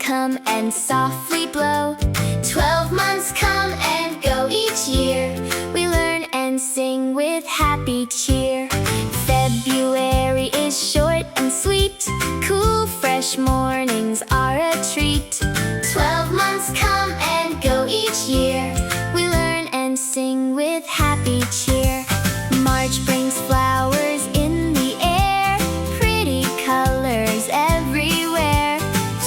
come and softly blow. 12 months come and go each year. We learn and sing with happy cheer. February is short and sweet. Cool, fresh mornings are a treat. 12 months come and go each year. We learn and sing with happy cheer. March brings flowers in the air, pretty colors everywhere.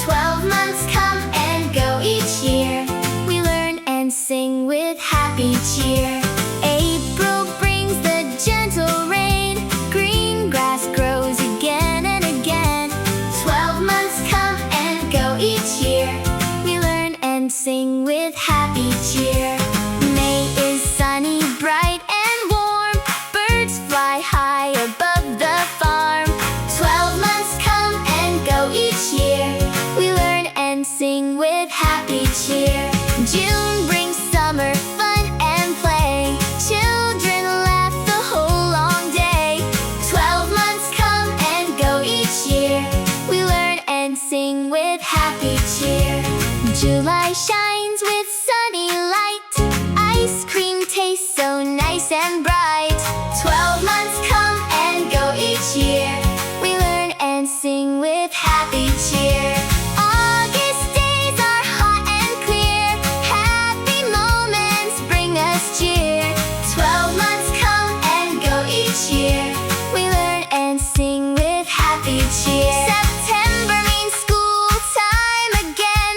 12 months come and go each year. We learn and sing with happy cheer. April brings the gentle rain, green grass grows again and again. 12 months come and go each year. We learn and sing with happy cheer. May is sunny, bright and warm. Birds fly high above the farm. 12 months come and go each year. We learn and sing with happy cheer. June brings summer, fun and play. Children laugh the whole long day. 12 months come and go each year. We learn and sing with happy cheer. July shines with sunny light. Ice cream tastes so nice and bright. 12 months come and go each year. We learn and sing with happy cheer. August days are hot and clear. Happy moments bring us cheer. 12 months come and go each year. We learn and sing with happy cheer. September means school time again.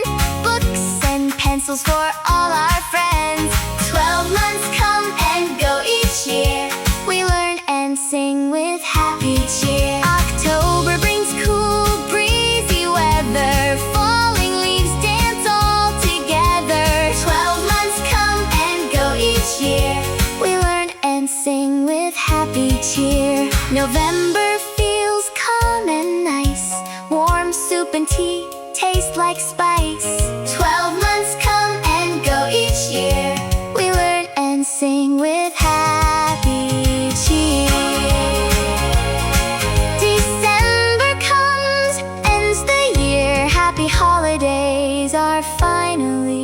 Books and pencils for all our friends. 12 months come and go each year. We learn and sing with happy cheer. October brings cool, breezy weather. Falling leaves dance all together. 12 months come and go each year. We learn and sing with happy cheer. November feels calm and nice. Warm soup and tea taste like spice. 12 months come and go each year. We learn and sing with happy cheer. December comes, ends the year. Happy holidays are finally